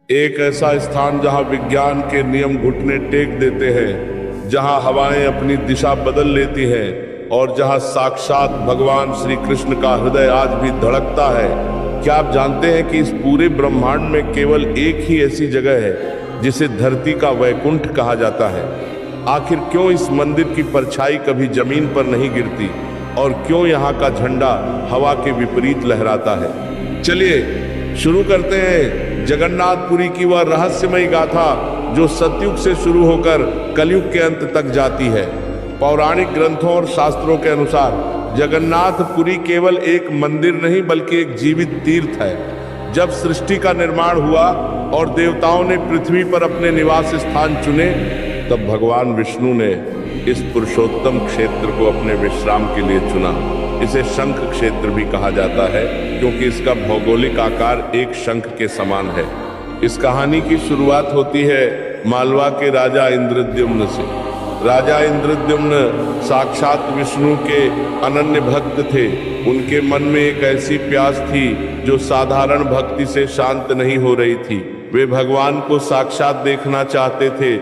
एक ऐसा स्थान जहां विज्ञान के नियम घुटने टेक देते हैं, जहां हवाएं अपनी दिशा बदल लेती हैं और जहां साक्षात भगवान श्री कृष्ण का हृदय आज भी धड़कता है। क्या आप जानते हैं कि इस पूरे ब्रह्मांड में केवल एक ही ऐसी जगह है जिसे धरती का वैकुंठ कहा जाता है? आखिर क्यों इस मंदिर की परछाई कभी जमीन पर नहीं गिरती और क्यों यहाँ का झंडा हवा के विपरीत लहराता है? चलिए शुरू करते हैं जगन्नाथपुरी की वह रहस्यमयी गाथा जो सतयुग से शुरू होकर कलयुग के अंत तक जाती है। पौराणिक ग्रंथों और शास्त्रों के अनुसार जगन्नाथपुरी केवल एक मंदिर नहीं बल्कि एक जीवित तीर्थ है। जब सृष्टि का निर्माण हुआ और देवताओं ने पृथ्वी पर अपने निवास स्थान चुने, तब भगवान विष्णु ने इस पुरुषोत्तम क्षेत्र को अपने विश्राम के लिए चुना। इसे शंख क्षेत्र भी कहा जाता है क्योंकि इसका भौगोलिक आकार एक शंख के समान है। इस कहानी की शुरुआत होती है मालवा के राजा इंद्रद्युम्न से। राजा इंद्रद्युम्न साक्षात विष्णु के अनन्य भक्त थे। उनके मन में एक ऐसी प्यास थी जो साधारण भक्ति से शांत नहीं हो रही थी। वे भगवान को साक्षात देखना चाहते थे,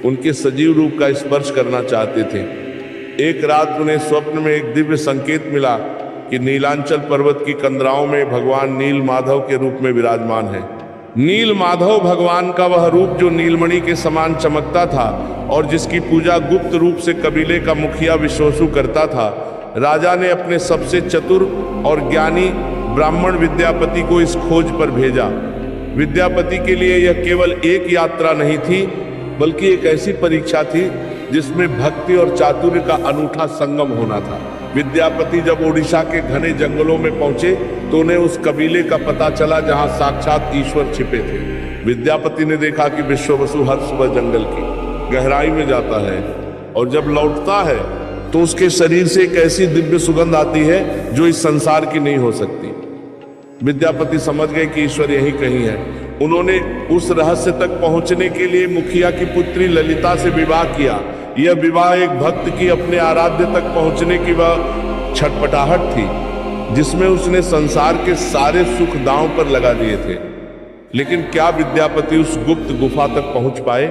उनके सजीव रूप का स्पर्श करना चाहते थे। एक रात उन्हें स्वप्न में एक दिव्य संकेत मिला कि नीलांचल पर्वत की कंदराओं में भगवान नील माधव के रूप में विराजमान है। नील माधव भगवान का वह रूप जो नीलमणि के समान चमकता था और जिसकी पूजा गुप्त रूप से कबीले का मुखिया विश्वसु करता था। राजा ने अपने सबसे चतुर और ज्ञानी ब्राह्मण विद्यापति को इस खोज पर भेजा। विद्यापति के लिए यह केवल एक यात्रा नहीं थी बल्कि एक ऐसी परीक्षा थी जिसमें भक्ति और चातुर्य का अनूठा संगम होना था। विद्यापति जब ओडिशा के घने जंगलों में पहुंचे तो उन्हें उस कबीले का पता चला जहां साक्षात ईश्वर छिपे थे। विद्यापति ने देखा कि विश्ववसु हर सुबह जंगल की गहराई में जाता है और जब लौटता है तो उसके शरीर से एक ऐसी दिव्य सुगंध आती है जो इस संसार की नहीं हो सकती। विद्यापति समझ गए कि ईश्वर यहीं कहीं है। उन्होंने उस रहस्य तक पहुंचने के लिए मुखिया की पुत्री ललिता से विवाह किया। यह विवाह एक भक्त की अपने आराध्य तक पहुंचने की वह छटपटाहट थी जिसमें उसने संसार के सारे सुख दांव पर लगा दिए थे। लेकिन क्या विद्यापति उस गुप्त गुफा तक पहुंच पाए?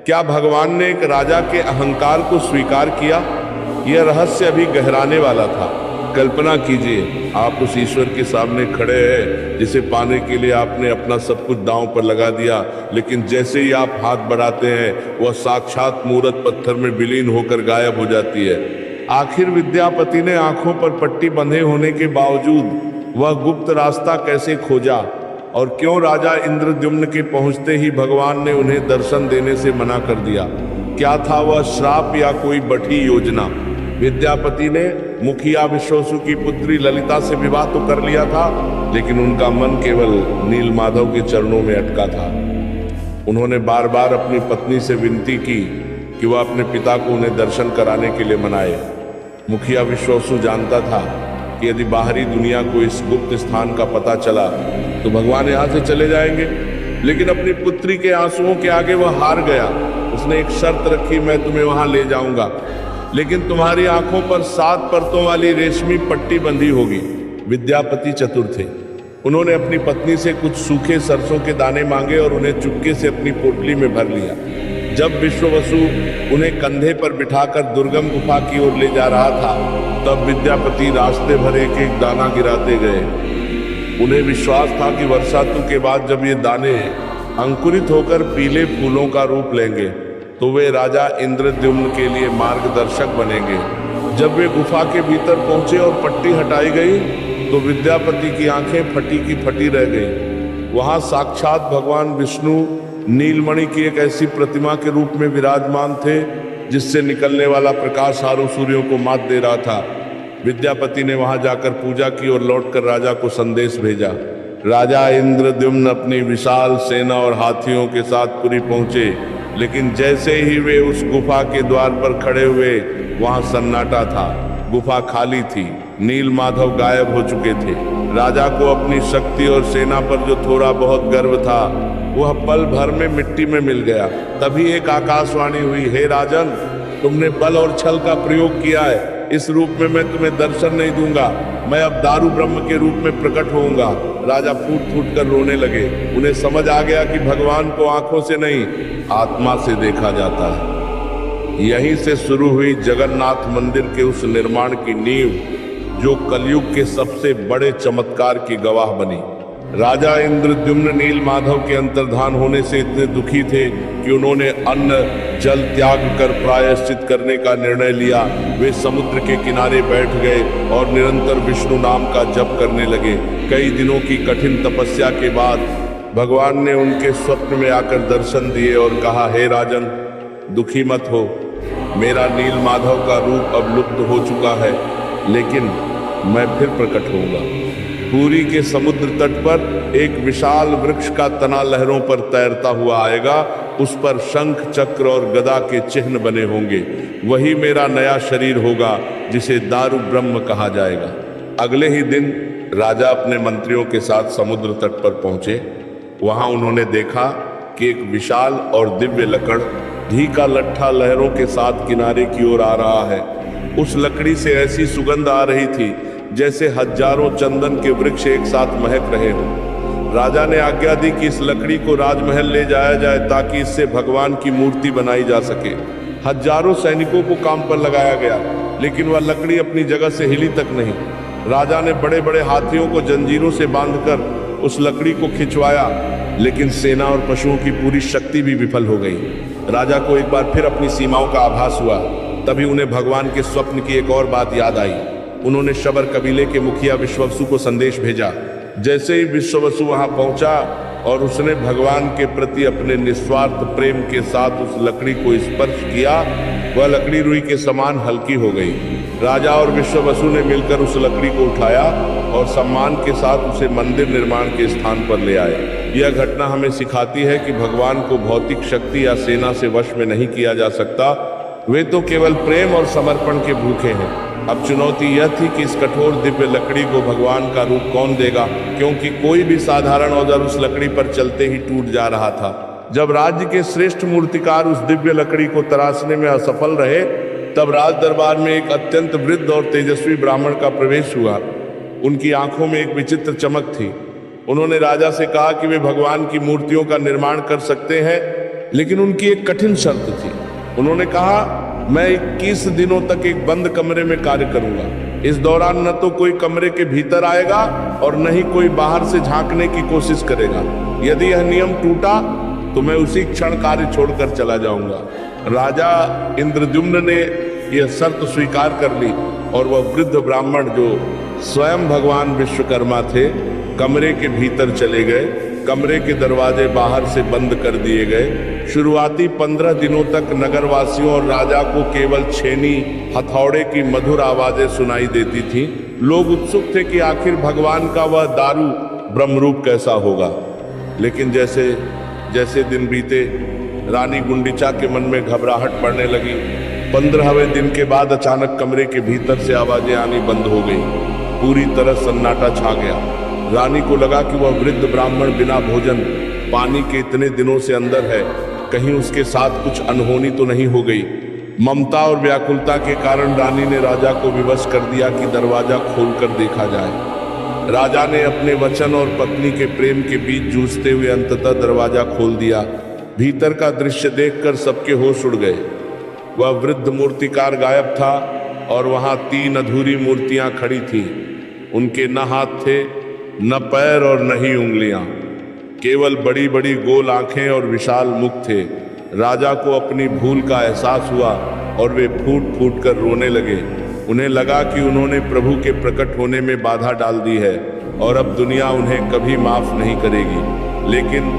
क्या भगवान ने एक राजा के अहंकार को स्वीकार किया? यह रहस्य अभी गहराने वाला था। कल्पना कीजिए, आप उस ईश्वर के सामने खड़े हैं जिसे पाने के लिए आपने अपना सब कुछ दांव पर लगा दिया, लेकिन जैसे ही आप हाथ बढ़ाते हैं वह साक्षात मूरत पत्थर में विलीन होकर गायब हो जाती है। आखिर विद्यापति ने आंखों पर पट्टी बंधे होने के बावजूद वह गुप्त रास्ता कैसे खोजा और क्यों राजा इंद्रद्युम्न के पहुंचते ही भगवान ने उन्हें दर्शन देने से मना कर दिया? क्या था वह श्राप या कोई बठी योजना? विद्यापति ने मुखिया विश्वसु की पुत्री ललिता से विवाह तो कर लिया था, लेकिन उनका मन केवल नील माधव के चरणों में अटका था। उन्होंने बार बार अपनी पत्नी से विनती की कि वह अपने पिता को उन्हें दर्शन कराने के लिए मनाए। मुखिया विश्वसु जानता था कि यदि बाहरी दुनिया को इस गुप्त स्थान का पता चला तो भगवान यहाँ से चले जाएंगे, लेकिन अपनी पुत्री के आंसुओं के आगे वह हार गया। उसने एक शर्त रखी, मैं तुम्हें वहां ले जाऊंगा, लेकिन तुम्हारी आंखों पर 7 परतों वाली रेशमी पट्टी बंधी होगी। विद्यापति चतुर थे। उन्होंने अपनी पत्नी से कुछ सूखे सरसों के दाने मांगे और उन्हें चुपके से अपनी पोटली में भर लिया। जब विश्ववसु उन्हें कंधे पर बिठाकर दुर्गम गुफा की ओर ले जा रहा था, तब विद्यापति रास्ते भर एक एक दाना गिराते गए। उन्हें विश्वास था कि वर्षा ऋतु के बाद जब ये दाने अंकुरित होकर पीले फूलों का रूप लेंगे तो वे राजा इंद्रद्युम्न के लिए मार्गदर्शक बनेंगे। जब वे गुफा के भीतर पहुंचे और पट्टी हटाई गई तो विद्यापति की आंखें फटी की फटी रह गईं। वहां साक्षात भगवान विष्णु नीलमणि की एक ऐसी प्रतिमा के रूप में विराजमान थे जिससे निकलने वाला प्रकाश हारों सूर्यों को मात दे रहा था। विद्यापति ने वहां जाकर पूजा की और लौटकर राजा को संदेश भेजा। राजा इंद्रद्युम्न अपनी विशाल सेना और हाथियों के साथ पुरी पहुंचे, लेकिन जैसे ही वे उस गुफा के द्वार पर खड़े हुए वहां सन्नाटा था। गुफा खाली थी, नील माधव गायब हो चुके थे। राजा को अपनी शक्ति और सेना पर जो थोड़ा बहुत गर्व था वह पल भर में मिट्टी में मिल गया। तभी एक आकाशवाणी हुई, हे राजन, तुमने बल और छल का प्रयोग किया है, इस रूप में मैं तुम्हें दर्शन नहीं दूंगा। मैं अब दारू ब्रह्म के रूप में प्रकट होऊंगा। राजा फूट फूट कर रोने लगे। उन्हें समझ आ गया कि भगवान को आंखों से नहीं, आत्मा से देखा जाता है। यहीं से शुरू हुई जगन्नाथ मंदिर के उस निर्माण की नींव, जो कलयुग के सबसे बड़े चमत्कार की गवाह बनी। राजा इंद्रद्युम्न नील माधव के अंतर्धान होने से इतने दुखी थे कि उन्होंने अन्न जल त्याग कर प्रायश्चित करने का निर्णय लिया। वे समुद्र के किनारे बैठ गए और निरंतर विष्णु नाम का जप करने लगे। कई दिनों की कठिन तपस्या के बाद भगवान ने उनके स्वप्न में आकर दर्शन दिए और कहा, हे राजन, दुखी मत हो। मेरा नील माधव का रूप अब लुप्त हो चुका है, लेकिन मैं फिर प्रकट होऊंगा। पुरी के समुद्र तट पर एक विशाल वृक्ष का तना लहरों पर तैरता हुआ आएगा। उस पर शंख चक्र और गदा के चिन्ह बने होंगे। वही मेरा नया शरीर होगा, जिसे दारू ब्रह्म कहा जाएगा। अगले ही दिन राजा अपने मंत्रियों के साथ समुद्र तट पर पहुंचे। वहां उन्होंने देखा कि एक विशाल और दिव्य लकड़ घी का लट्ठा लहरों के साथ किनारे की ओर आ रहा है। उस लकड़ी से ऐसी सुगंध आ रही थी जैसे हजारों चंदन के वृक्ष एक साथ महक रहे हों। राजा ने आज्ञा दी कि इस लकड़ी को राजमहल ले जाया जाए ताकि इससे भगवान की मूर्ति बनाई जा सके। हजारों सैनिकों को काम पर लगाया गया, लेकिन वह लकड़ी अपनी जगह से हिली तक नहीं। राजा ने बड़े बड़े हाथियों को जंजीरों से बांधकर उस लकड़ी को खिंचवाया, लेकिन सेना और पशुओं की पूरी शक्ति भी विफल हो गई। राजा को एक बार फिर अपनी सीमाओं का आभास हुआ। तभी उन्हें भगवान के स्वप्न की एक और बात याद आई। उन्होंने शबर कबीले के मुखिया विश्ववसु को संदेश भेजा। जैसे ही विश्ववसु वहां पहुंचा और उसने भगवान के प्रति अपने निस्वार्थ प्रेम के साथ उस लकड़ी को स्पर्श किया, वह लकड़ी रुई के समान हल्की हो गई। राजा और विश्ववसु ने मिलकर उस लकड़ी को उठाया और सम्मान के साथ उसे मंदिर निर्माण के स्थान पर ले आए। यह घटना हमें सिखाती है कि भगवान को भौतिक शक्ति या सेना से वश में नहीं किया जा सकता। वे तो केवल प्रेम और समर्पण के भूखे हैं। अब चुनौती यह थी कि इस कठोर दिव्य लकड़ी को भगवान का रूप कौन देगा, क्योंकि कोई भी साधारण औजार उस लकड़ी पर चलते ही टूट जा रहा था। जब राज्य के श्रेष्ठ मूर्तिकार उस दिव्य लकड़ी को तराशने में असफल रहे, तब राज दरबार में एक अत्यंत वृद्ध और तेजस्वी ब्राह्मण का प्रवेश हुआ। उनकी आंखों में एक विचित्र चमक थी। उन्होंने राजा से कहा कि वे भगवान की मूर्तियों का निर्माण कर सकते हैं, लेकिन उनकी एक कठिन शर्त थी। उन्होंने कहा, मैं 21 दिनों तक एक बंद कमरे में कार्य करूंगा। इस दौरान न तो कोई कमरे के भीतर आएगा और न ही कोई बाहर से झांकने की कोशिश करेगा। यदि यह नियम टूटा तो मैं उसी क्षण कार्य छोड़कर चला जाऊंगा। राजा इंद्रद्युम्न ने यह शर्त स्वीकार कर ली और वह वृद्ध ब्राह्मण, जो स्वयं भगवान विश्वकर्मा थे, कमरे के भीतर चले गए। कमरे के दरवाजे बाहर से बंद कर दिए गए। शुरुआती 15 दिनों तक नगरवासियों और राजा को केवल छेनी हथौड़े की मधुर आवाजें सुनाई देती थीं। लोग उत्सुक थे कि आखिर भगवान का वह दारू ब्रह्मरूप कैसा होगा। लेकिन जैसे जैसे दिन बीते, रानी गुंडीचा के मन में घबराहट पड़ने लगी। 15वें दिन के बाद अचानक कमरे के भीतर से आवाजें आनी बंद हो गई। पूरी तरह सन्नाटा छा गया। रानी को लगा कि वह वृद्ध ब्राह्मण बिना भोजन पानी के इतने दिनों से अंदर है, कहीं उसके साथ कुछ अनहोनी तो नहीं हो गई। ममता और व्याकुलता के कारण रानी ने राजा को विवश कर दिया कि दरवाजा खोलकर देखा जाए। राजा ने अपने वचन और पत्नी के प्रेम के बीच जूझते हुए अंततः दरवाजा खोल दिया। भीतर का दृश्य देखकर सबके होश उड़ गए। वह वृद्ध मूर्तिकार गायब था और वहां 3 अधूरी मूर्तियां खड़ी थीं। उनके न हाथ थे, न पैर और न ही उंगलियां, केवल बड़ी बड़ी गोल आंखें और विशाल मुख थे। राजा को अपनी भूल का एहसास हुआ और वे फूट फूट कर रोने लगे। उन्हें लगा कि उन्होंने प्रभु के प्रकट होने में बाधा डाल दी है और अब दुनिया उन्हें कभी माफ नहीं करेगी। लेकिन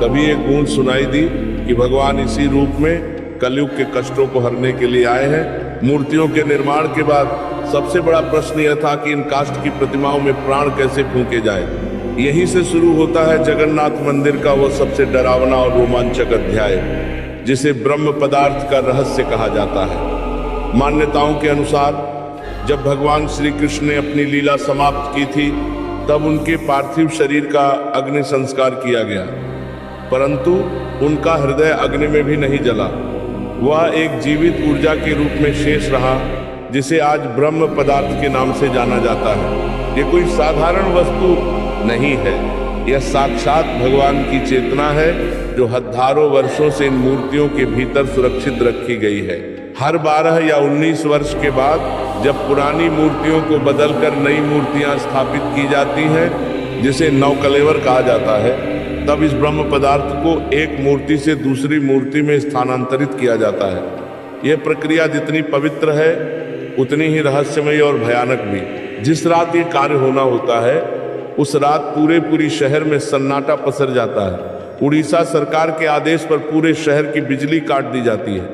तभी एक गूंज सुनाई दी कि भगवान इसी रूप में कलयुग के कष्टों को हरने के लिए आए हैं। मूर्तियों के निर्माण के बाद सबसे बड़ा प्रश्न यह था कि इन काष्ठ की प्रतिमाओं में प्राण कैसे फूंके जाए। यहीं से शुरू होता है जगन्नाथ मंदिर का वह सबसे डरावना और रोमांचक अध्याय, जिसे ब्रह्म पदार्थ का रहस्य कहा जाता है। मान्यताओं के अनुसार जब भगवान श्री कृष्ण ने अपनी लीला समाप्त की थी, तब उनके पार्थिव शरीर का अग्नि संस्कार किया गया, परंतु उनका हृदय अग्नि में भी नहीं जला। वह एक जीवित ऊर्जा के रूप में शेष रहा, जिसे आज ब्रह्म पदार्थ के नाम से जाना जाता है। ये कोई साधारण वस्तु नहीं है, यह साक्षात भगवान की चेतना है जो हजारों वर्षों से इन मूर्तियों के भीतर सुरक्षित रखी गई है। हर 12 या 19 वर्ष के बाद जब पुरानी मूर्तियों को बदलकर नई मूर्तियां स्थापित की जाती हैं, जिसे नवकलेवर कहा जाता है, तब इस ब्रह्म पदार्थ को एक मूर्ति से दूसरी मूर्ति में स्थानांतरित किया जाता है। यह प्रक्रिया जितनी पवित्र है उतनी ही रहस्यमयी और भयानक भी। जिस रात ये कार्य होना होता है उस रात पूरी शहर में सन्नाटा पसर जाता है। उड़ीसा सरकार के आदेश पर पूरे शहर की बिजली काट दी जाती है।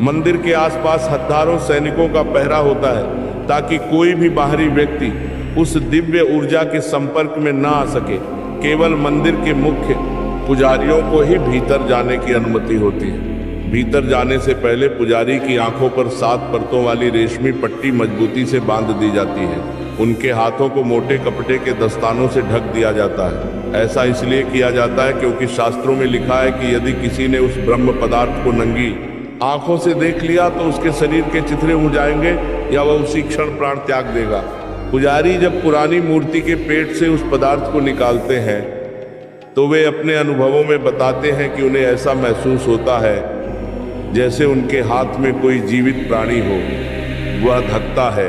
मंदिर के आसपास हजारों सैनिकों का पहरा होता है ताकि कोई भी बाहरी व्यक्ति उस दिव्य ऊर्जा के संपर्क में ना आ सके। केवल मंदिर के मुख्य पुजारियों को ही भीतर जाने की अनुमति होती है। भीतर जाने से पहले पुजारी की आंखों पर 7 परतों वाली रेशमी पट्टी मजबूती से बांध दी जाती है। उनके हाथों को मोटे कपड़े के दस्तानों से ढक दिया जाता है। ऐसा इसलिए किया जाता है क्योंकि शास्त्रों में लिखा है कि यदि किसी ने उस ब्रह्म पदार्थ को नंगी आंखों से देख लिया तो उसके शरीर के चिथड़े उड़ जाएंगे या वह उसी क्षण प्राण त्याग देगा। पुजारी जब पुरानी मूर्ति के पेट से उस पदार्थ को निकालते हैं तो वे अपने अनुभवों में बताते हैं कि उन्हें ऐसा महसूस होता है जैसे उनके हाथ में कोई जीवित प्राणी हो। वह धकता है,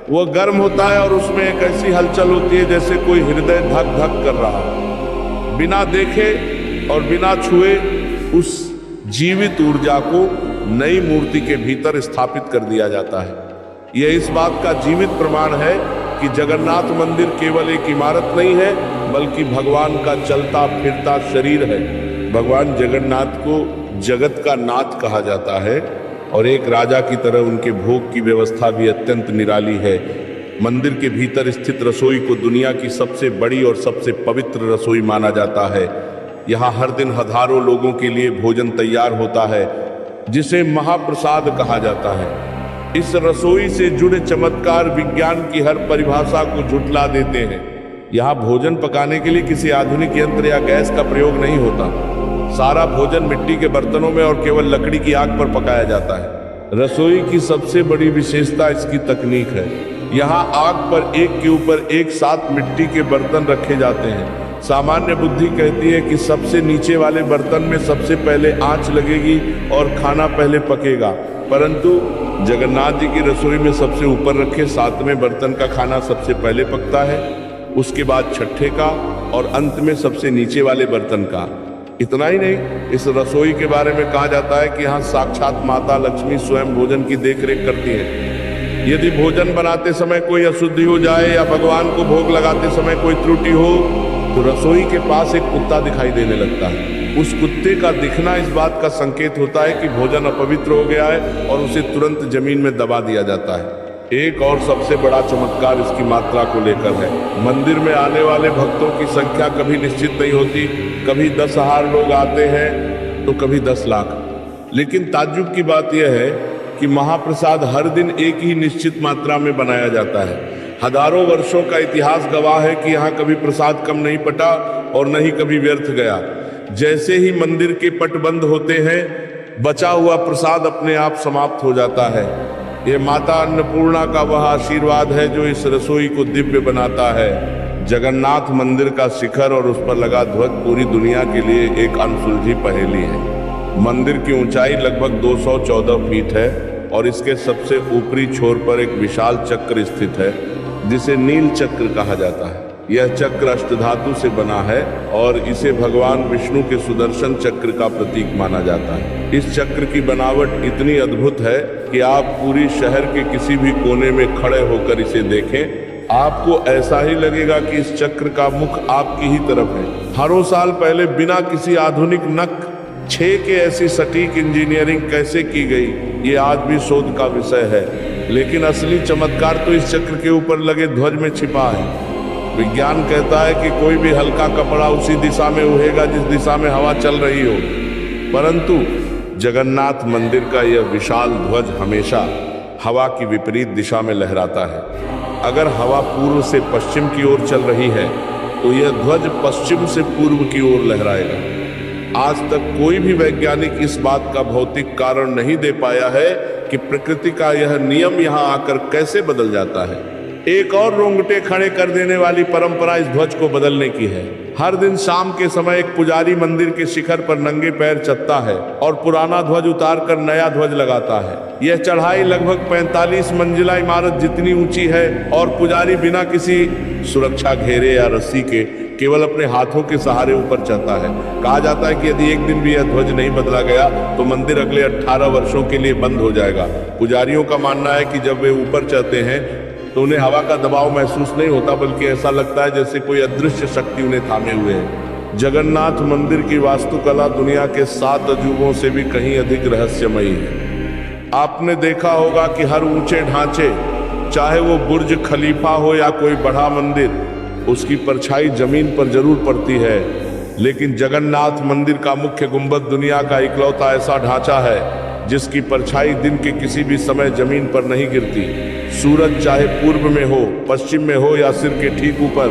वह गर्म होता है और उसमें एक ऐसी हलचल होती है जैसे कोई हृदय धक धक कर रहा हो। बिना देखे और बिना छुए उस जीवित ऊर्जा को नई मूर्ति के भीतर स्थापित कर दिया जाता है। यह इस बात का जीवित प्रमाण है कि जगन्नाथ मंदिर केवल एक इमारत नहीं है बल्कि भगवान का चलता फिरता शरीर है। भगवान जगन्नाथ को जगत का नाथ कहा जाता है और एक राजा की तरह उनके भोग की व्यवस्था भी अत्यंत निराली है। मंदिर के भीतर स्थित रसोई को दुनिया की सबसे बड़ी और सबसे पवित्र रसोई माना जाता है। यहाँ हर दिन हजारों लोगों के लिए भोजन तैयार होता है जिसे महाप्रसाद कहा जाता है। इस रसोई से जुड़े चमत्कार विज्ञान की हर परिभाषा को झुठला देते हैं। यहाँ भोजन पकाने के लिए किसी आधुनिक यंत्र या गैस का प्रयोग नहीं होता। सारा भोजन मिट्टी के बर्तनों में और केवल लकड़ी की आग पर पकाया जाता है। रसोई की सबसे बड़ी विशेषता इसकी तकनीक है। यहाँ आग पर एक के ऊपर एक साथ मिट्टी के बर्तन रखे जाते हैं। सामान्य बुद्धि कहती है कि सबसे नीचे वाले बर्तन में सबसे पहले आंच लगेगी और खाना पहले पकेगा, परंतु जगन्नाथ जी की रसोई में सबसे ऊपर रखे 7वें बर्तन का खाना सबसे पहले पकता है, उसके बाद 6ठे का और अंत में सबसे नीचे वाले बर्तन का। इतना ही नहीं, इस रसोई के बारे में कहा जाता है कि यहाँ साक्षात माता लक्ष्मी स्वयं भोजन की देखरेख करती है। यदि भोजन बनाते समय कोई अशुद्धि हो जाए या भगवान को भोग लगाते समय कोई त्रुटि हो तो रसोई के पास एक कुत्ता दिखाई देने लगता है। उस कुत्ते का दिखना इस बात का संकेत होता है कि भोजन अपवित्र हो गया है और उसे तुरंत जमीन में दबा दिया जाता है। एक और सबसे बड़ा चमत्कार इसकी मात्रा को लेकर है। मंदिर में आने वाले भक्तों की संख्या कभी निश्चित नहीं होती। कभी 10,000 लोग आते हैं तो कभी 10 लाख। लेकिन ताज्जुब की बात यह है कि महाप्रसाद हर दिन एक ही निश्चित मात्रा में बनाया जाता है। हजारों वर्षों का इतिहास गवाह है कि यहाँ कभी प्रसाद कम नहीं पटा और न ही कभी व्यर्थ गया। जैसे ही मंदिर के पट बंद होते हैं, बचा हुआ प्रसाद अपने आप समाप्त हो जाता है। ये माता अन्नपूर्णा का वह आशीर्वाद है जो इस रसोई को दिव्य बनाता है। जगन्नाथ मंदिर का शिखर और उस पर लगा ध्वज पूरी दुनिया के लिए एक अनसुलझी पहेली है। मंदिर की ऊंचाई लगभग 214 फीट है और इसके सबसे ऊपरी छोर पर एक विशाल चक्र स्थित है जिसे नील चक्र कहा जाता है। यह चक्र अष्टधातु से बना है और इसे भगवान विष्णु के सुदर्शन चक्र का प्रतीक माना जाता है। इस चक्र की बनावट इतनी अद्भुत है कि आप पूरी शहर के किसी भी कोने में खड़े होकर इसे देखें, आपको ऐसा ही लगेगा कि इस चक्र का मुख आपकी ही तरफ है। हजारों साल पहले बिना किसी आधुनिक नक 6 के ऐसी सटीक इंजीनियरिंग कैसे की गई, ये आज भी शोध का विषय है। लेकिन असली चमत्कार तो इस चक्र के ऊपर लगे ध्वज में छिपा है। विज्ञान कहता है कि कोई भी हल्का कपड़ा उसी दिशा में उड़ेगा जिस दिशा में हवा चल रही हो, परंतु जगन्नाथ मंदिर का यह विशाल ध्वज हमेशा हवा की विपरीत दिशा में लहराता है। अगर हवा पूर्व से पश्चिम की ओर चल रही है तो यह ध्वज पश्चिम से पूर्व की ओर लहराएगा। आज तक कोई भी वैज्ञानिक इस बात का भौतिक कारण नहीं दे पाया है कि प्रकृति का यह नियम यहाँ आकर कैसे बदल जाता है। एक और रोंगटे खड़े कर देने वाली परंपरा इस ध्वज को बदलने की है। हर दिन शाम के समय एक पुजारी मंदिर के शिखर पर नंगे पैर चलता है और पुराना ध्वज उतार कर नया ध्वज लगाता है। यह चढ़ाई लगभग 45 मंजिला इमारत जितनी ऊंची है और पुजारी बिना किसी सुरक्षा घेरे या रस्सी के केवल अपने हाथों के सहारे ऊपर चढ़ता है। कहा जाता है कि यदि एक दिन भी यह ध्वज नहीं बदला गया तो मंदिर अगले 18 वर्षों के लिए बंद हो जाएगा। पुजारियों का मानना है कि जब वे ऊपर चढ़ते हैं तो उन्हें हवा का दबाव महसूस नहीं होता, बल्कि ऐसा लगता है जैसे कोई अदृश्य शक्ति उन्हें थामे हुए है। जगन्नाथ मंदिर की वास्तुकला दुनिया के 7 अजूबों से भी कहीं अधिक रहस्यमयी है। आपने देखा होगा कि हर ऊंचे ढांचे, चाहे वो बुर्ज खलीफा हो या कोई बड़ा मंदिर, उसकी परछाई जमीन पर जरूर पड़ती है, लेकिन जगन्नाथ मंदिर का मुख्य गुंबद दुनिया का इकलौता ऐसा ढांचा है जिसकी परछाई दिन के किसी भी समय जमीन पर नहीं गिरती। सूरज चाहे पूर्व में हो, पश्चिम में हो या सिर के ठीक ऊपर,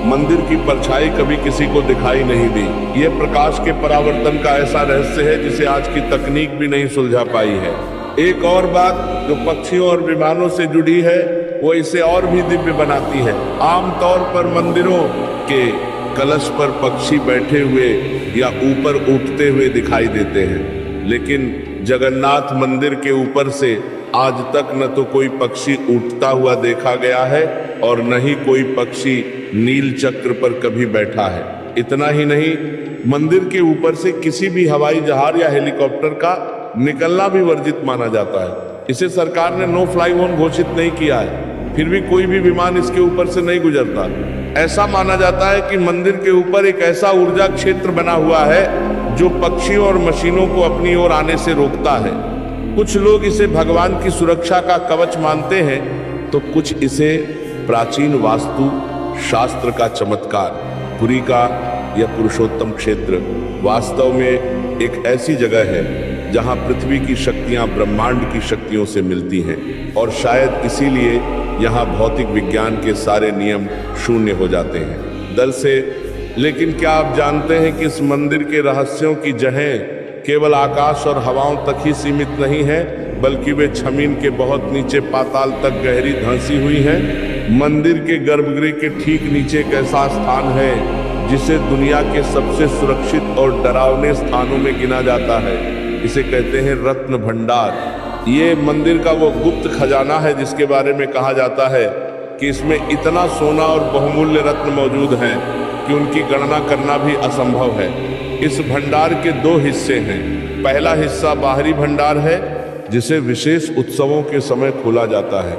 मंदिर की परछाई कभी किसी को दिखाई नहीं दी। यह प्रकाश के परावर्तन का ऐसा रहस्य है जिसे आज की तकनीक भी नहीं सुलझा पाई है। एक और बात जो पक्षियों और विमानों से जुड़ी है वो इसे और भी दिव्य बनाती है। आमतौर पर मंदिरों के कलश पर पक्षी बैठे हुए या ऊपर उठते हुए दिखाई देते हैं, लेकिन जगन्नाथ मंदिर के ऊपर से आज तक न तो कोई पक्षी उठता हुआ देखा गया है और न ही कोई पक्षी नील चक्र पर कभी बैठा है। इतना ही नहीं, मंदिर के ऊपर से किसी भी हवाई जहाज या हेलीकॉप्टर का निकलना भी वर्जित माना जाता है। इसे सरकार ने नो फ्लाई जोन घोषित नहीं किया है, फिर भी कोई भी विमान इसके ऊपर से नहीं गुजरता। ऐसा माना जाता है कि मंदिर के ऊपर एक ऐसा ऊर्जा क्षेत्र बना हुआ है जो पक्षियों और मशीनों को अपनी ओर आने से रोकता है। कुछ लोग इसे भगवान की सुरक्षा का कवच मानते हैं, तो कुछ इसे प्राचीन वास्तु शास्त्र का चमत्कार। पुरी का यह पुरुषोत्तम क्षेत्र वास्तव में एक ऐसी जगह है जहां पृथ्वी की शक्तियां ब्रह्मांड की शक्तियों से मिलती हैं, और शायद इसीलिए यहाँ भौतिक विज्ञान के सारे नियम शून्य हो जाते हैं दल से। लेकिन क्या आप जानते हैं कि इस मंदिर के रहस्यों की जहें केवल आकाश और हवाओं तक ही सीमित नहीं है, बल्कि वे जमीन के बहुत नीचे पाताल तक गहरी धंसी हुई हैं। मंदिर के गर्भगृह के ठीक नीचे एक ऐसा स्थान है जिसे दुनिया के सबसे सुरक्षित और डरावने स्थानों में गिना जाता है। इसे कहते हैं रत्न भंडार। ये मंदिर का वो गुप्त खजाना है जिसके बारे में कहा जाता है कि इसमें इतना सोना और बहुमूल्य रत्न मौजूद हैं कि उनकी गणना करना भी असंभव है। इस भंडार के 2 हिस्से हैं। पहला हिस्सा बाहरी भंडार है जिसे विशेष उत्सवों के समय खोला जाता है,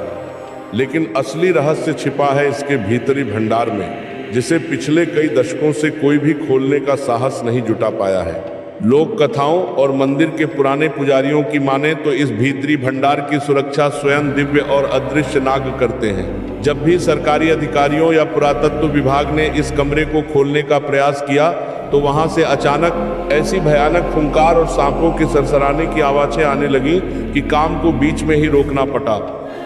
लेकिन असली रहस्य छिपा है इसके भीतरी भंडार में, जिसे पिछले कई दशकों से कोई भी खोलने का साहस नहीं जुटा पाया है। लोक कथाओं और मंदिर के पुराने पुजारियों की माने तो इस भीतरी भंडार की सुरक्षा स्वयं दिव्य और अदृश्य नाग करते हैं। जब भी सरकारी अधिकारियों या पुरातत्व विभाग ने इस कमरे को खोलने का प्रयास किया तो वहां से अचानक ऐसी भयानक फुंकार और सांपों के सरसराने की आवाजें आने लगी कि काम को बीच में ही रोकना पड़ा।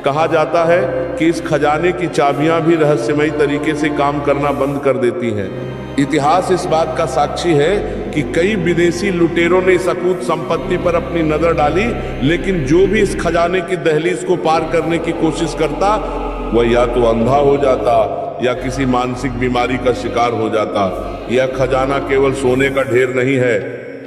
कहा जाता है कि इस खजाने की चाबियां भी रहस्यमयी तरीके से काम करना बंद कर देती हैं। इतिहास इस बात का साक्षी है कि कई विदेशी लुटेरों ने इस अकूत संपत्ति पर अपनी नजर डाली, लेकिन जो भी इस खजाने की दहलीज को पार करने की कोशिश करता वह या तो अंधा हो जाता या किसी मानसिक बीमारी का शिकार हो जाता। यह खजाना केवल सोने का ढेर नहीं है,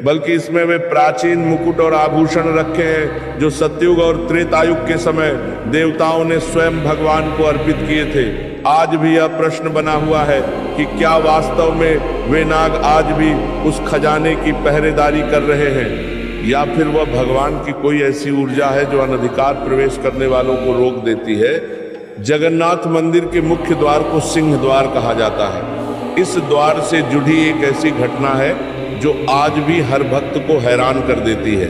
बल्कि इसमें वे प्राचीन मुकुट और आभूषण रखे हैं जो सतयुग और त्रेतायुग के समय देवताओं ने स्वयं भगवान को अर्पित किए थे। आज भी यह प्रश्न बना हुआ है कि क्या वास्तव में वे नाग आज भी उस खजाने की पहरेदारी कर रहे हैं, या फिर वह भगवान की कोई ऐसी ऊर्जा है जो अनधिकार प्रवेश करने वालों को रोक देती है। जगन्नाथ मंदिर के मुख्य द्वार को सिंह द्वार कहा जाता है। इस द्वार से जुड़ी एक ऐसी घटना है जो आज भी हर भक्त को हैरान कर देती है।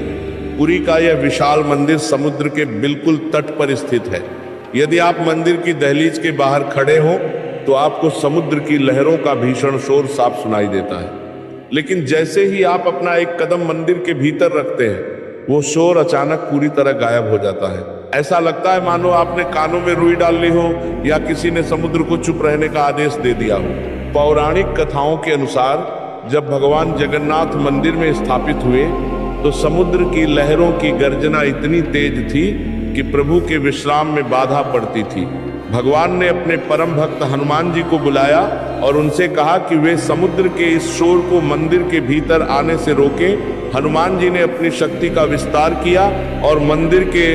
पुरी का यह विशाल मंदिर समुद्र के बिल्कुल तट पर स्थित है। यदि आप मंदिर की दहलीज के बाहर खड़े हो तो आपको समुद्र की लहरों का भीषण शोर साफ सुनाई देता है, लेकिन जैसे ही आप अपना एक कदम मंदिर के भीतर रखते हैं वो शोर अचानक पूरी तरह गायब हो जाता है। ऐसा लगता है मानो आपने कानों में रुई डाल ली हो या किसी ने समुद्र को चुप रहने का आदेश दे दिया हो। पौराणिक कथाओं के अनुसार जब भगवान जगन्नाथ मंदिर में स्थापित हुए तो समुद्र की लहरों की गर्जना इतनी तेज थी कि प्रभु के विश्राम में बाधा पड़ती थी। भगवान ने अपने परम भक्त हनुमान जी को बुलाया और उनसे कहा कि वे समुद्र के इस शोर को मंदिर के भीतर आने से रोकें। हनुमान जी ने अपनी शक्ति का विस्तार किया और मंदिर के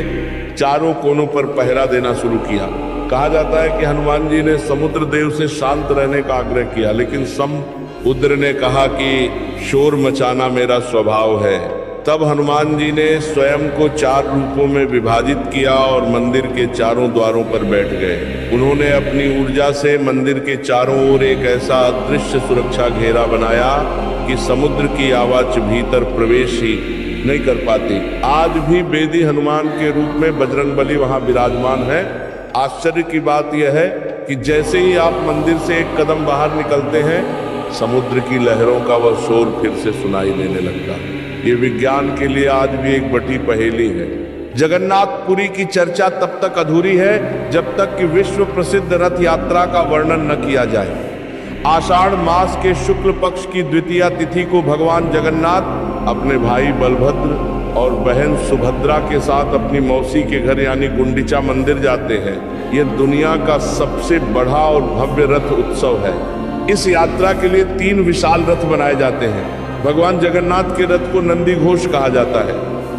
चारों कोनों पर पहरा देना शुरू किया। कहा जाता है कि हनुमान जी ने समुद्र देव से शांत रहने का आग्रह किया, लेकिन समुद्र ने कहा कि शोर मचाना मेरा स्वभाव है। तब हनुमान जी ने स्वयं को 4 रूपों में विभाजित किया और मंदिर के चारों द्वारों पर बैठ गए। उन्होंने अपनी ऊर्जा से मंदिर के चारों ओर एक ऐसा अदृश्य सुरक्षा घेरा बनाया कि समुद्र की आवाज भीतर प्रवेश ही नहीं कर पाती। आज भी बेदी हनुमान के रूप में बजरंगबली वहां विराजमान है। आश्चर्य की बात यह है कि जैसे ही आप मंदिर से एक कदम बाहर निकलते हैं, समुद्र की लहरों का वह शोर फिर से सुनाई देने लगता है। ये विज्ञान के लिए आज भी एक बड़ी पहेली है। जगन्नाथपुरी की चर्चा तब तक अधूरी है जब तक कि विश्व प्रसिद्ध रथ यात्रा का वर्णन न किया जाए। आषाढ़ मास के शुक्ल पक्ष की द्वितीया तिथि को भगवान जगन्नाथ अपने भाई बलभद्र और बहन सुभद्रा के साथ अपनी मौसी के घर यानी गुंडीचा मंदिर जाते हैं। यह दुनिया का सबसे बड़ा और भव्य रथ उत्सव है। इस यात्रा के लिए 3 विशाल रथ बनाए जाते हैं। भगवान जगन्नाथ के रथ को नंदी घोष कहा जाता है।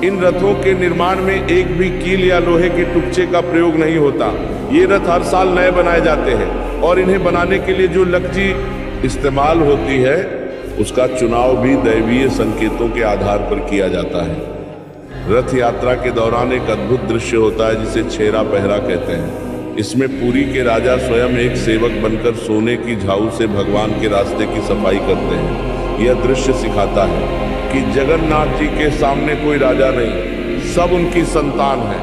इन रथों के निर्माण में एक भी कील या लोहे के टुकड़े का प्रयोग नहीं होता। ये रथ हर साल नए बनाए जाते हैं और इन्हें बनाने के लिए जो लकड़ी इस्तेमाल होती है उसका चुनाव भी दैवीय संकेतों के आधार पर किया जाता है। रथ यात्रा के दौरान एक अद्भुत दृश्य होता है जिसे छेरा पहरा कहते हैं। इसमें पुरी के राजा स्वयं एक सेवक बनकर सोने की झाऊ से भगवान के रास्ते की सफाई करते हैं। यह दृश्य सिखाता है कि जगन्नाथ जी के सामने कोई राजा नहीं, सब उनकी संतान है।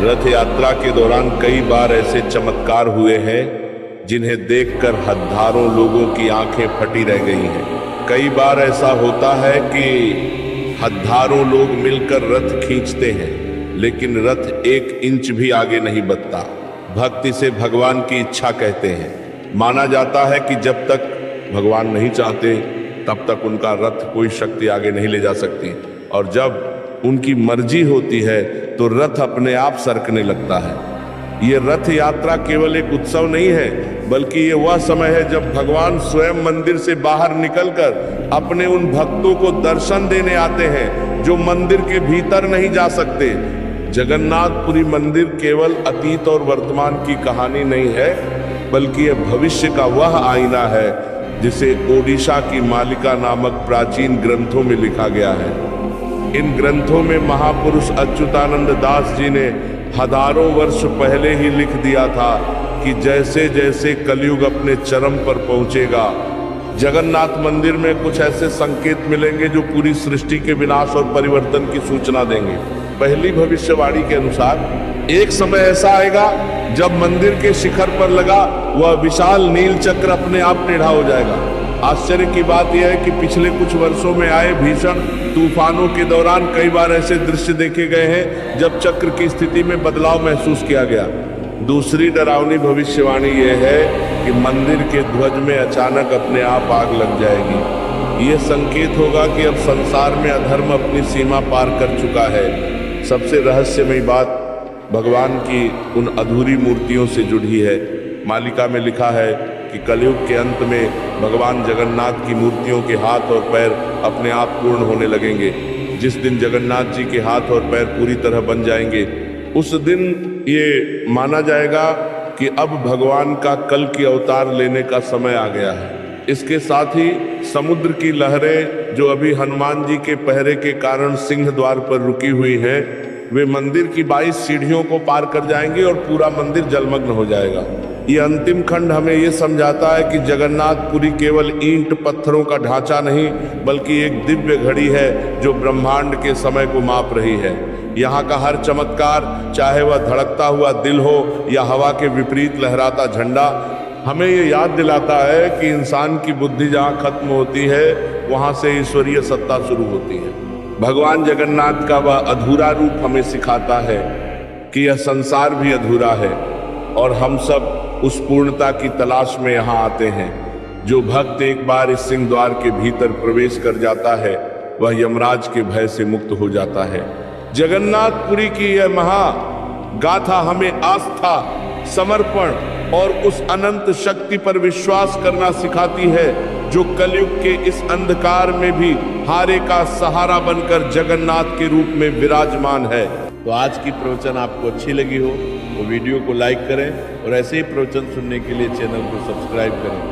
रथ यात्रा के दौरान कई बार ऐसे चमत्कार हुए हैं जिन्हें देखकर हजारों लोगों की आंखें फटी रह गई हैं। कई बार ऐसा होता है कि हजारों लोग मिलकर रथ खींचते हैं, लेकिन रथ 1 इंच भी आगे नहीं बढ़ता। भक्त इसे भगवान की इच्छा कहते हैं। माना जाता है कि जब तक भगवान नहीं चाहते तब तक उनका रथ कोई शक्ति आगे नहीं ले जा सकती, और जब उनकी मर्जी होती है तो रथ अपने आप सरकने लगता है। ये रथ यात्रा केवल एक उत्सव नहीं है, बल्कि ये वह समय है जब भगवान स्वयं मंदिर से बाहर निकलकर अपने उन भक्तों को दर्शन देने आते हैं जो मंदिर के भीतर नहीं जा सकते। जगन्नाथपुरी मंदिर केवल अतीत और वर्तमान की कहानी नहीं है, बल्कि यह भविष्य का वह आईना है जिसे ओडिशा की मालिका नामक प्राचीन ग्रंथों में लिखा गया है। इन ग्रंथों में महापुरुष अच्युतानंद दास जी ने हजारों वर्ष पहले ही लिख दिया था कि जैसे जैसे कलयुग अपने चरम पर पहुंचेगा, जगन्नाथ मंदिर में कुछ ऐसे संकेत मिलेंगे जो पूरी सृष्टि के विनाश और परिवर्तन की सूचना देंगे। पहली भविष्यवाणी के अनुसार एक समय ऐसा आएगा जब मंदिर के शिखर पर लगा वह विशाल नील चक्र अपने आप टेढ़ा हो जाएगा। आश्चर्य की बात यह है कि पिछले कुछ वर्षों में आए भीषण तूफानों के दौरान कई बार ऐसे दृश्य देखे गए हैं जब चक्र की स्थिति में बदलाव महसूस किया गया। दूसरी डरावनी भविष्यवाणी यह है कि मंदिर के ध्वज में अचानक अपने आप आग लग जाएगी। यह संकेत होगा कि अब संसार में अधर्म अपनी सीमा पार कर चुका है। सबसे रहस्यमयी बात भगवान की उन अधूरी मूर्तियों से जुड़ी है। मालिका में लिखा है कि कलयुग के अंत में भगवान जगन्नाथ की मूर्तियों के हाथ और पैर अपने आप पूर्ण होने लगेंगे। जिस दिन जगन्नाथ जी के हाथ और पैर पूरी तरह बन जाएंगे, उस दिन ये माना जाएगा कि अब भगवान का कल की अवतार लेने का समय आ गया है। इसके साथ ही समुद्र की लहरें जो अभी हनुमान जी के पहरे के कारण सिंह द्वार पर रुकी हुई हैं, वे मंदिर की 22 सीढ़ियों को पार कर जाएंगे और पूरा मंदिर जलमग्न हो जाएगा। ये अंतिम खंड हमें ये समझाता है कि जगन्नाथपुरी केवल ईंट पत्थरों का ढांचा नहीं, बल्कि एक दिव्य घड़ी है जो ब्रह्मांड के समय को माप रही है। यहाँ का हर चमत्कार, चाहे वह धड़कता हुआ दिल हो या हवा के विपरीत लहराता झंडा, हमें ये याद दिलाता है कि इंसान की बुद्धि जहाँ खत्म होती है वहाँ से ईश्वरीय सत्ता शुरू होती है। भगवान जगन्नाथ का वह अधूरा रूप हमें सिखाता है कि यह संसार भी अधूरा है और हम सब उस पूर्णता की तलाश में यहाँ आते हैं। जो भक्त एक बार इस सिंह द्वार के भीतर प्रवेश कर जाता है वह यमराज के भय से मुक्त हो जाता है। जगन्नाथपुरी की यह महा गाथा हमें आस्था, समर्पण और उस अनंत शक्ति पर विश्वास करना सिखाती है जो कलयुग के इस अंधकार में भी हारे का सहारा बनकर जगन्नाथ के रूप में विराजमान है। तो आज की प्रवचन आपको अच्छी लगी हो तो वीडियो को लाइक करें और ऐसे ही प्रवचन सुनने के लिए चैनल को सब्सक्राइब करें।